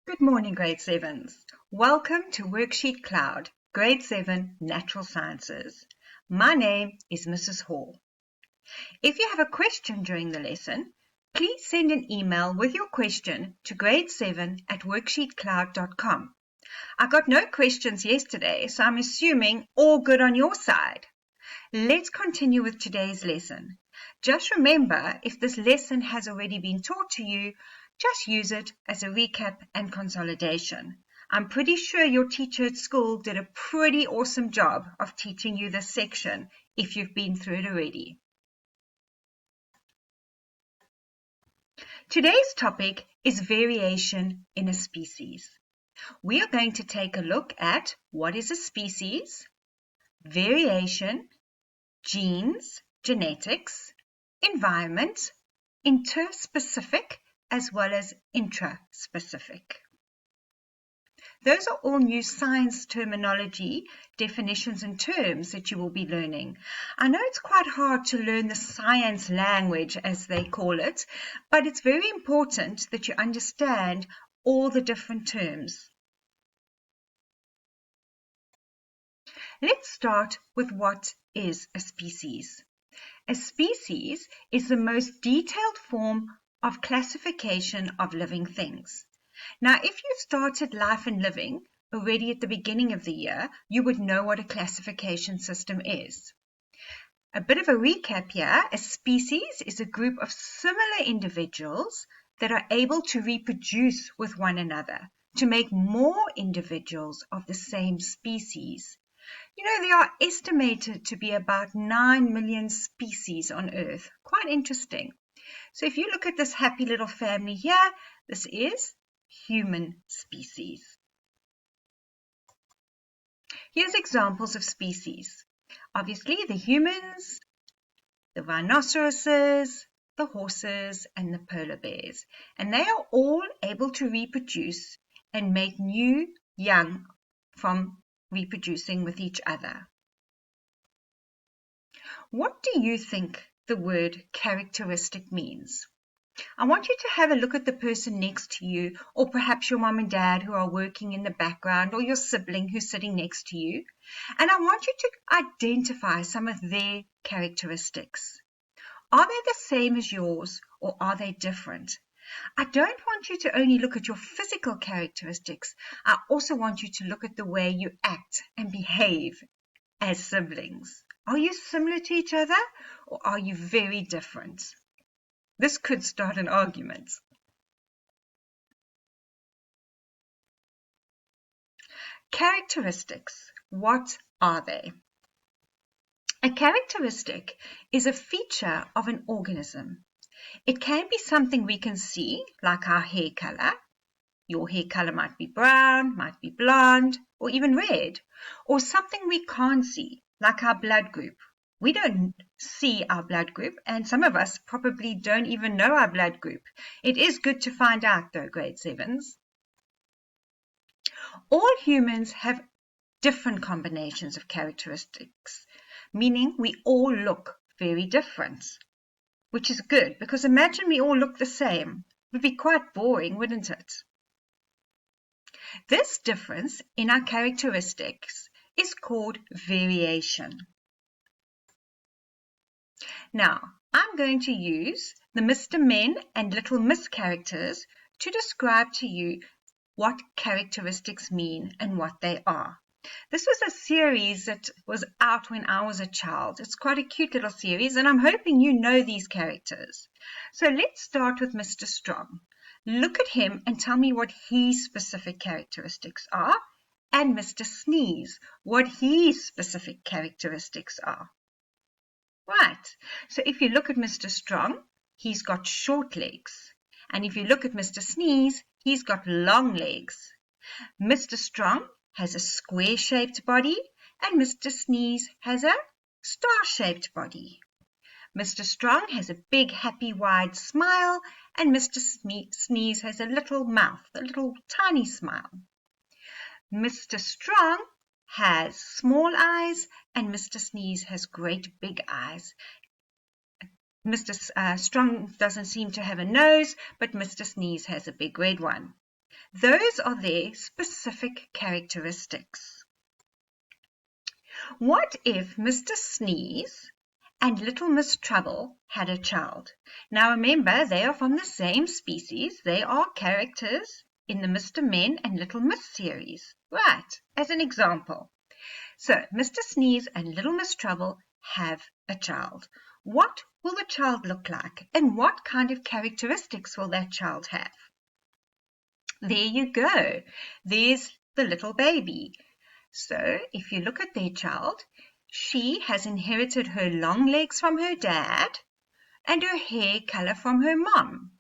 Good morning, Grade 7s. Welcome to WorksheetCloud, Grade 7 Natural Sciences. My name is Mrs. Hall. If you have a question during the lesson, please send an email with your question to grade7@worksheetcloud.com. I got no questions yesterday, so I'm assuming all good on your side. Let's continue with today's lesson. Just remember, if this lesson has already been taught to you, just use it as a recap and consolidation. I'm pretty sure your teacher at school did a pretty awesome job of teaching you this section if you've been through it already. Today's topic is variation in a species. We are going to take a look at what is a species, variation, genes, genetics, environment, interspecific, as well as intraspecific. Those are all new science terminology, definitions and terms that you will be learning. I know it's quite hard to learn the science language, as they call it, but it's very important that you understand all the different terms. Let's start with what is a species. A species is the most detailed form of classification of living things. Now, if you started Life and Living already at the beginning of the year, you would know what a classification system is. A bit of a recap here, a species is a group of similar individuals that are able to reproduce with one another to make more individuals of the same species. You know, there are estimated to be about 9 million species on Earth. Quite interesting. So if you look at this happy little family here, this is human species. Here's examples of species. Obviously, the humans, the rhinoceroses, the horses, and the polar bears. And they are all able to reproduce and make new young from reproducing with each other. What do you think the word characteristic means? I want you to have a look at the person next to you, or perhaps your mom and dad who are working in the background, or your sibling who's sitting next to you, and I want you to identify some of their characteristics. Are they the same as yours, or are they different? I don't want you to only look at your physical characteristics. I also want you to look at the way you act and behave as siblings. Are you similar to each other, or are you very different? This could start an argument. Characteristics. What are they? A characteristic is a feature of an organism. It can be something we can see, like our hair color. Your hair color might be brown, might be blonde, or even red, or something we can't see, like our blood group. We don't see our blood group, and some of us probably don't even know our blood group. It is good to find out, though, grade 7s. All humans have different combinations of characteristics, meaning we all look very different, which is good, because imagine we all look the same. It would be quite boring, wouldn't it? This difference in our characteristics is called variation. Now, I'm going to use the Mr. Men and Little Miss characters to describe to you what characteristics mean and what they are. This was a series that was out when I was a child. It's quite a cute little series, and I'm hoping you know these characters. So let's start with Mr. Strong. Look at him and tell me what his specific characteristics are, and Mr. Sneeze, what his specific characteristics are. Right, so if you look at Mr. Strong, he's got short legs. And if you look at Mr. Sneeze, he's got long legs. Mr. Strong has a square-shaped body, and Mr. Sneeze has a star-shaped body. Mr. Strong has a big, happy, wide smile, and Mr. Sneeze has a little mouth, a little tiny smile. Mr. Strong has small eyes, and Mr. Sneeze has great big eyes. Mr. Strong doesn't seem to have a nose, but Mr. Sneeze has a big red one. Those are their specific characteristics. What if Mr. Sneeze and Little Miss Trouble had a child? Now remember, they are from the same species. They are characters in the Mr. Men and Little Miss series. Right, as an example. So, Mr. Sneeze and Little Miss Trouble have a child. What will the child look like? And what kind of characteristics will that child have? There you go. There's the little baby. So, if you look at their child, she has inherited her long legs from her dad and her hair color from her mom.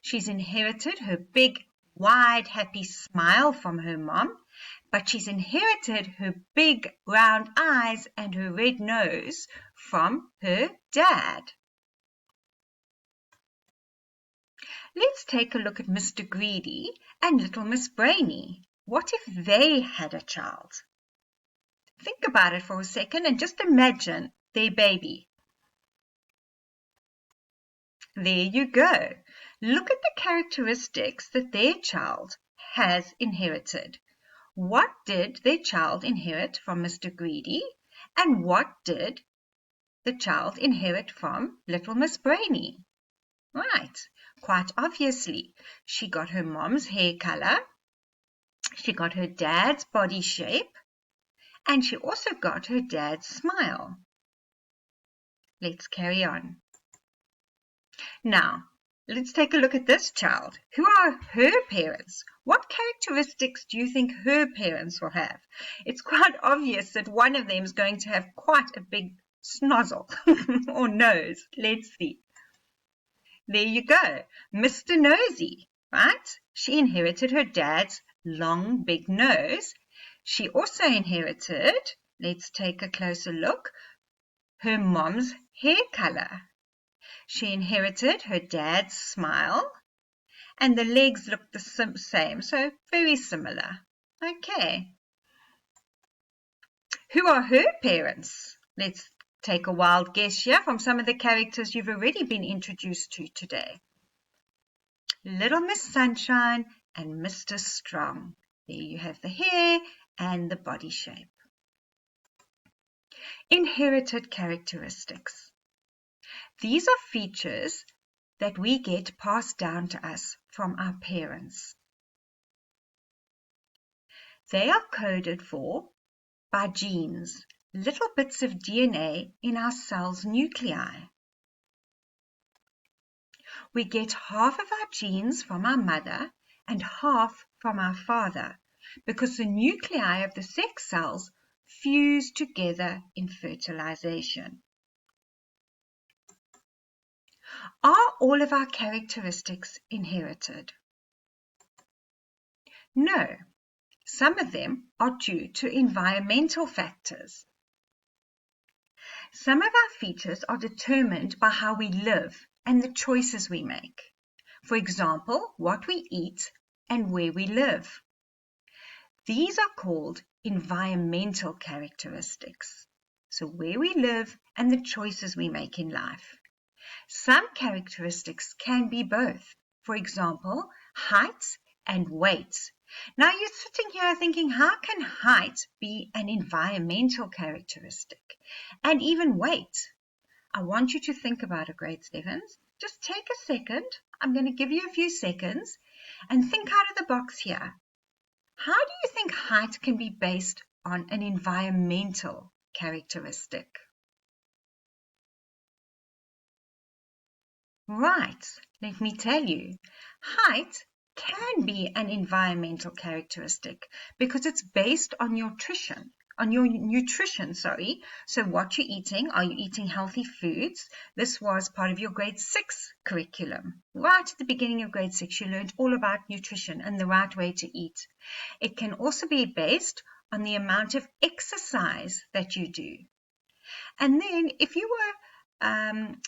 She's inherited her big, wide, happy smile from her mom, but she's inherited her big, round eyes and her red nose from her dad. Let's take a look at Mr. Greedy and Little Miss Brainy. What if they had a child? Think about it for a second and just imagine their baby. There you go. Look at the characteristics that their child has inherited. What did their child inherit from Mr. Greedy? And what did the child inherit from Little Miss Brainy? Right, quite obviously, she got her mom's hair color, she got her dad's body shape, and she also got her dad's smile. Let's carry on. Now, let's take a look at this child. Who are her parents? What characteristics do you think her parents will have? It's quite obvious that one of them is going to have quite a big snozzle or nose. Let's see. There you go. Mr. Nosy, right? She inherited her dad's long, big nose. She also inherited, let's take a closer look, her mom's hair color. She inherited her dad's smile, and the legs look the same, so very similar. Okay. Who are her parents? Let's take a wild guess here from some of the characters you've already been introduced to today. Little Miss Sunshine and Mr. Strong. There you have the hair and the body shape. Inherited characteristics. These are features that we get passed down to us from our parents. They are coded for by genes, little bits of DNA in our cells' nuclei. We get half of our genes from our mother and half from our father because the nuclei of the sex cells fuse together in fertilization. Are all of our characteristics inherited? No. Some of them are due to environmental factors. Some of our features are determined by how we live and the choices we make. For example, what we eat and where we live. These are called environmental characteristics. So where we live and the choices we make in life. Some characteristics can be both. For example, height and weight. Now you're sitting here thinking, how can height be an environmental characteristic? And even weight. I want you to think about it, grade 7s. Just take a second. I'm going to give you a few seconds and think out of the box here. How do you think height can be based on an environmental characteristic? Right, let me tell you. Height can be an environmental characteristic because it's based on your nutrition. So what you're eating, are you eating healthy foods? This was part of your grade 6 curriculum. Right at the beginning of grade 6, you learned all about nutrition and the right way to eat. It can also be based on the amount of exercise that you do. And then if you were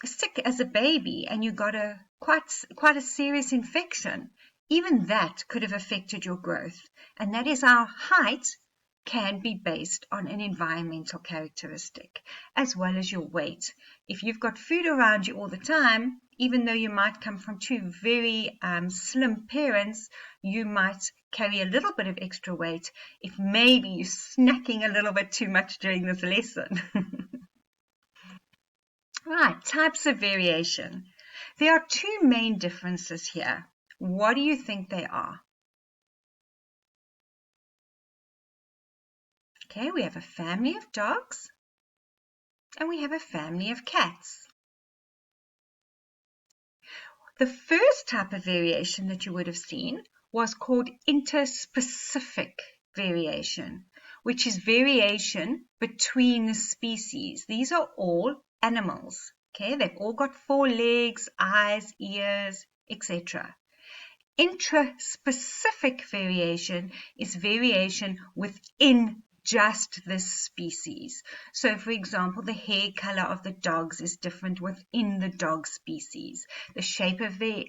sick as a baby and you got quite a serious infection, even that could have affected your growth. And that is how height can be based on an environmental characteristic, as well as your weight. If you've got food around you all the time, Even though you might come from two very slim parents, you might carry a little bit of extra weight if maybe you're snacking a little bit too much during this lesson. Right, types of variation. There are two main differences here. What do you think they are? Okay, we have a family of dogs and we have a family of cats. The first type of variation that you would have seen was called interspecific variation, which is variation between the species. These are all animals. Okay, they've all got 4 legs, eyes, ears, etc. Intraspecific variation is variation within just this species. So, for example, the hair color of the dogs is different within the dog species. The shape of their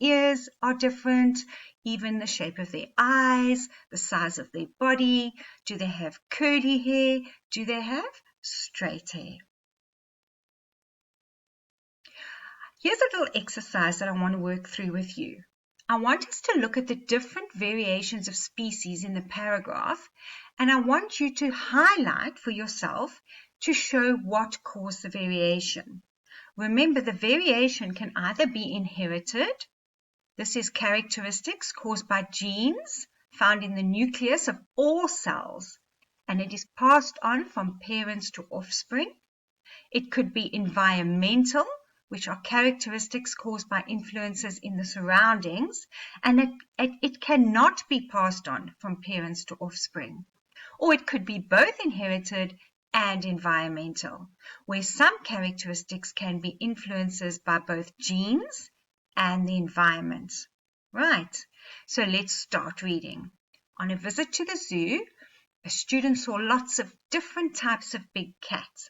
ears are different, even the shape of their eyes, the size of their body. Do they have curly hair? Do they have straight hair? Here's a little exercise that I want to work through with you. I want us to look at the different variations of species in the paragraph, and I want you to highlight for yourself to show what caused the variation. Remember, the variation can either be inherited. This is characteristics caused by genes found in the nucleus of all cells, and it is passed on from parents to offspring. It could be environmental, which are characteristics caused by influences in the surroundings, and it cannot be passed on from parents to offspring. Or it could be both inherited and environmental, where some characteristics can be influences by both genes and the environment. Right, so let's start reading. On a visit to the zoo, a student saw lots of different types of big cats.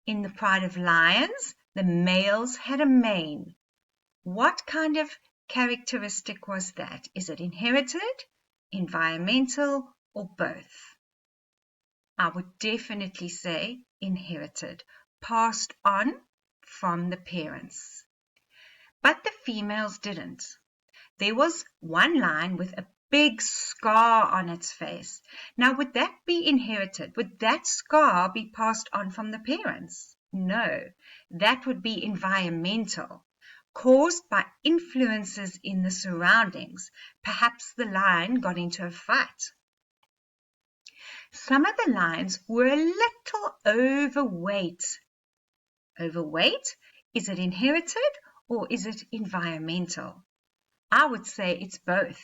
In the pride of lions, the males had a mane. What kind of characteristic was that? Is it inherited, environmental, or both? I would definitely say inherited, passed on from the parents. But the females didn't. There was one lion with a big scar on its face. Now, would that be inherited? Would that scar be passed on from the parents? No, that would be environmental, caused by influences in the surroundings. Perhaps the lion got into a fight. Some of the lions were a little overweight. Overweight? Is it inherited or is it environmental? I would say it's both.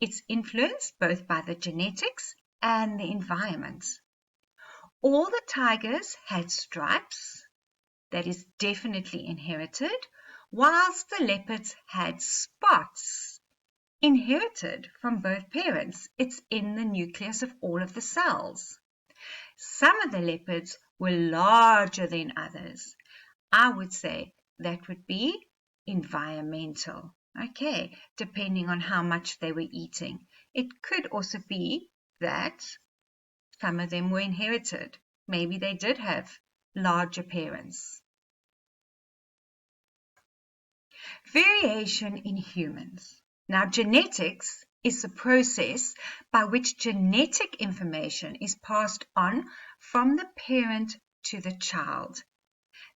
It's influenced both by the genetics and the environment. All the tigers had stripes. That is definitely inherited, whilst the leopards had spots. Inherited from both parents. It's in the nucleus of all of the cells. Some of the leopards were larger than others. I would say that would be environmental. Okay, depending on how much they were eating. It could also be that some of them were inherited. Maybe they did have larger parents. Variation in humans. Now, genetics is the process by which genetic information is passed on from the parent to the child.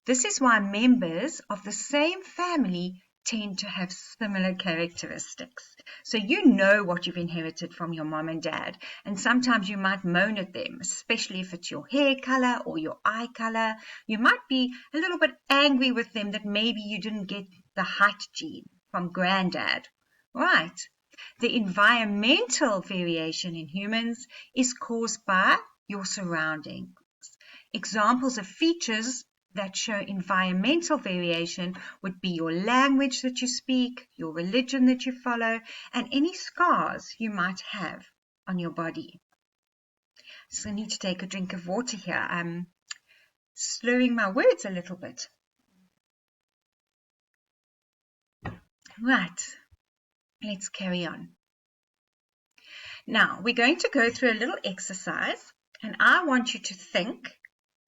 This is why members of the same family tend to have similar characteristics. So you know what you've inherited from your mom and dad, and sometimes you might moan at them, especially if it's your hair color or your eye color. You might be a little bit angry with them that maybe you didn't get the height gene from granddad. Right. The environmental variation in humans is caused by your surroundings. Examples of features that show environmental variation would be your language that you speak, your religion that you follow, and any scars you might have on your body. So I need to take a drink of water here. I'm slurring my words a little bit. Right, let's carry on. Now, we're going to go through a little exercise, and I want you to think,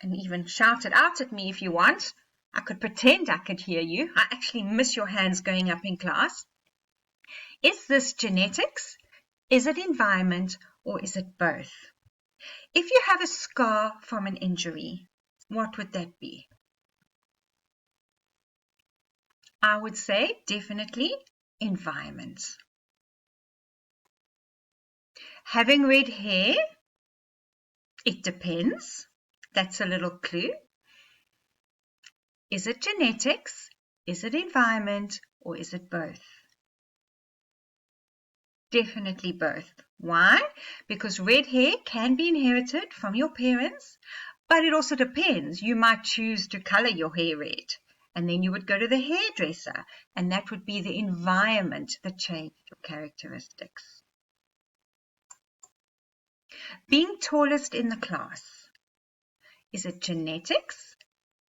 and even shout it out at me if you want, I could pretend I could hear you. I actually miss your hands going up in class. Is this genetics? Is it environment? Or is it both? If you have a scar from an injury, what would that be? I would say definitely environment. Having red hair, it depends. That's a little clue. Is it genetics? Is it environment? Or is it both? Definitely both. Why? Because red hair can be inherited from your parents, but it also depends. You might choose to color your hair red, and then you would go to the hairdresser, and that would be the environment that changed your characteristics. Being tallest in the class. Is it genetics?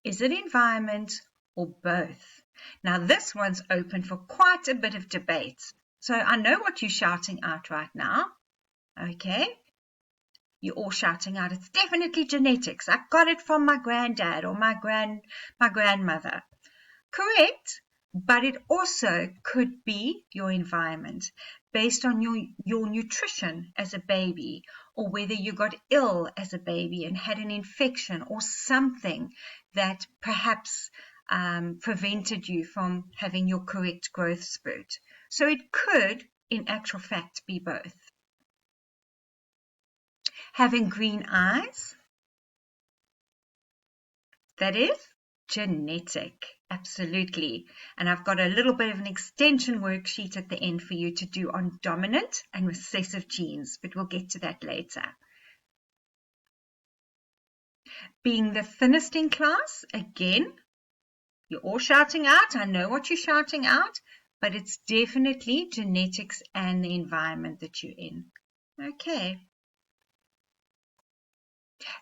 Is it environment? Or both? Now this one's open for quite a bit of debate. So I know what you're shouting out right now. Okay? You're all shouting out, it's definitely genetics. I got it from my granddad or my grandmother. Correct, but it also could be your environment based on your nutrition as a baby, or whether you got ill as a baby and had an infection or something that perhaps prevented you from having your correct growth spurt. So it could, in actual fact, be both. Having green eyes, that is genetic, absolutely. And I've got a little bit of an extension worksheet at the end for you to do on dominant and recessive genes, but we'll get to that later. Being the thinnest in class, again, you're all shouting out. I know what you're shouting out, but it's definitely genetics and the environment that you're in. Okay.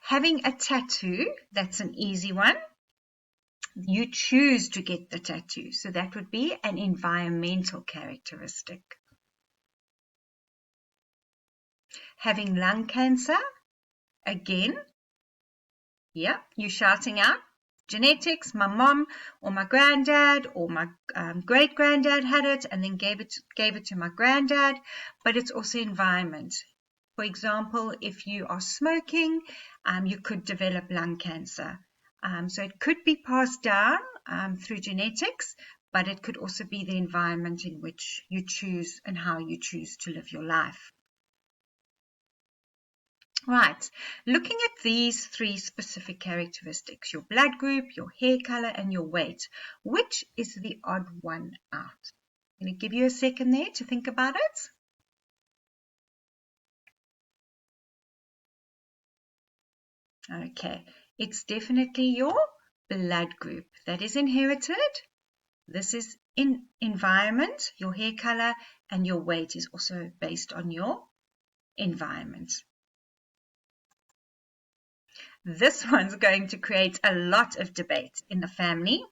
Having a tattoo, that's an easy one. You choose to get the tattoo, so that would be an environmental characteristic. Having lung cancer, again, yeah, you're shouting out, genetics, my mom or my granddad or my great-granddad had it and then gave it to my granddad, but it's also environment. For example, if you are smoking, you could develop lung cancer. So it could be passed down through genetics, but it could also be the environment in which you choose and how you choose to live your life. Right, looking at these three specific characteristics, your blood group, your hair color, and your weight, which is the odd one out? I'm going to give you a second there to think about it. Okay, it's definitely your blood group that is inherited. This is in environment, your hair color, and your weight is also based on your environment. This one's going to create a lot of debate in the family.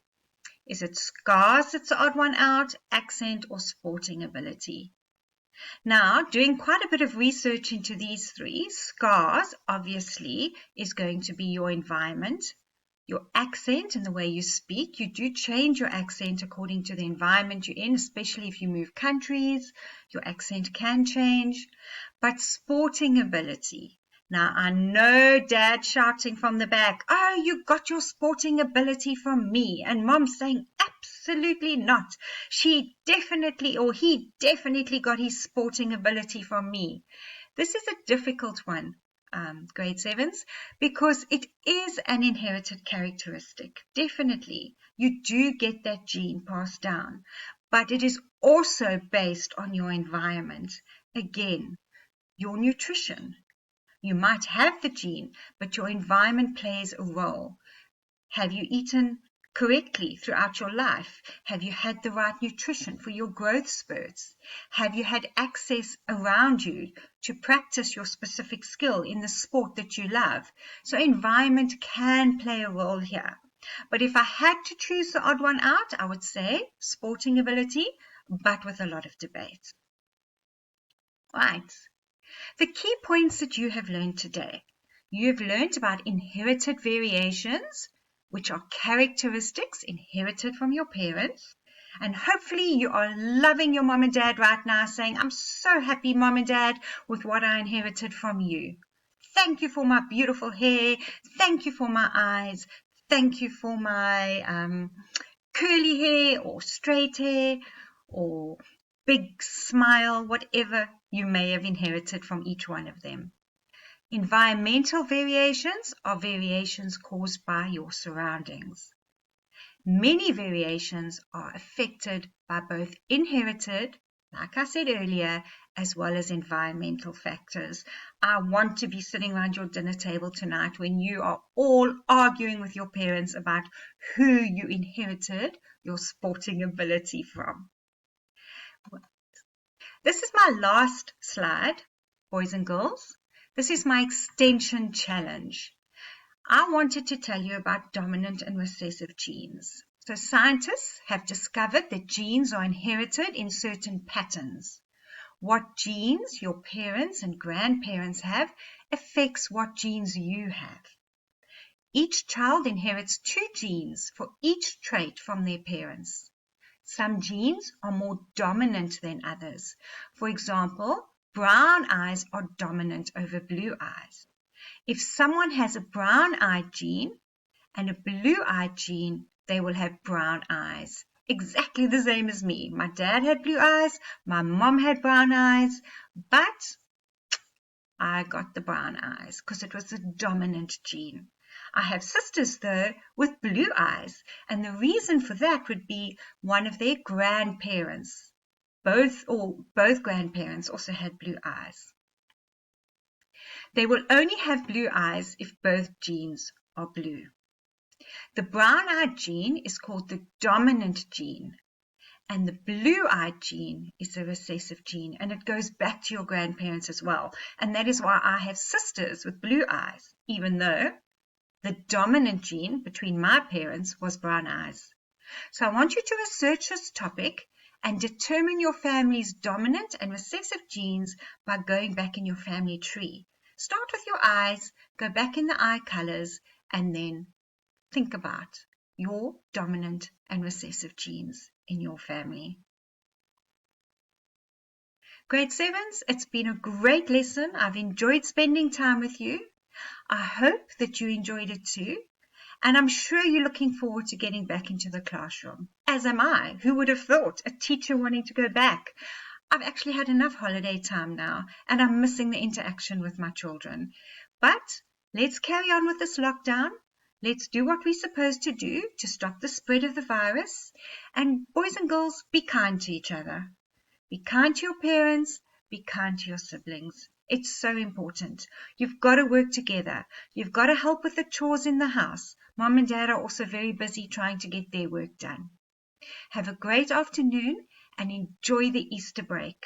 Is it scars that's the odd one out, accent, or sporting ability? Now, doing quite a bit of research into these three, scars obviously is going to be your environment. Your accent and the way you speak, you do change your accent according to the environment you're in, especially if you move countries, your accent can change. But sporting ability, now I know Dad shouting from the back, oh, you got your sporting ability from me, and Mom saying, absolutely not. She definitely, or he definitely got his sporting ability from me. This is a difficult one. Grade 7s, because it is an inherited characteristic. Definitely, you do get that gene passed down, but it is also based on your environment. Again, your nutrition. You might have the gene, but your environment plays a role. Have you eaten correctly throughout your life? Have you had the right nutrition for your growth spurts? Have you had access around you to practice your specific skill in the sport that you love? So environment can play a role here. But if I had to choose the odd one out, I would say sporting ability, but with a lot of debate. Right. The key points that you have learned today. You have learned about inherited variations, which are characteristics inherited from your parents. And hopefully you are loving your mom and dad right now, saying, I'm so happy, mom and dad, with what I inherited from you. Thank you for my beautiful hair. Thank you for my eyes. Thank you for my curly hair or straight hair or big smile, whatever you may have inherited from each one of them. Environmental variations are variations caused by your surroundings. Many variations are affected by both inherited, like I said earlier, as well as environmental factors. I want to be sitting around your dinner table tonight when you are all arguing with your parents about who you inherited your sporting ability from. This is my last slide, boys and girls. This is my extension challenge. I wanted to tell you about dominant and recessive genes. So scientists have discovered that genes are inherited in certain patterns. What genes your parents and grandparents have affects what genes you have. Each child inherits 2 genes for each trait from their parents. Some genes are more dominant than others. For example, brown eyes are dominant over blue eyes. If someone has a brown-eyed gene and a blue-eyed gene, they will have brown eyes. Exactly the same as me. My dad had blue eyes, my mom had brown eyes, but I got the brown eyes because it was the dominant gene. I have sisters, though, with blue eyes, and the reason for that would be one of their grandparents. Both grandparents also had blue eyes. They will only have blue eyes if both genes are blue. The brown-eyed gene is called the dominant gene, and the blue-eyed gene is the recessive gene, and it goes back to your grandparents as well. And that is why I have sisters with blue eyes, even though the dominant gene between my parents was brown eyes. So I want you to research this topic and determine your family's dominant and recessive genes by going back in your family tree. Start with your eyes, go back in the eye colors, and then think about your dominant and recessive genes in your family. Grade 7s, it's been a great lesson. I've enjoyed spending time with you. I hope that you enjoyed it too. And I'm sure you're looking forward to getting back into the classroom. As am I. Who would have thought? A teacher wanting to go back. I've actually had enough holiday time now, and I'm missing the interaction with my children. But let's carry on with this lockdown. Let's do what we're supposed to do to stop the spread of the virus. And boys and girls, be kind to each other. Be kind to your parents. Be kind to your siblings. It's so important. You've got to work together. You've got to help with the chores in the house. Mom and Dad are also very busy trying to get their work done. Have a great afternoon and enjoy the Easter break.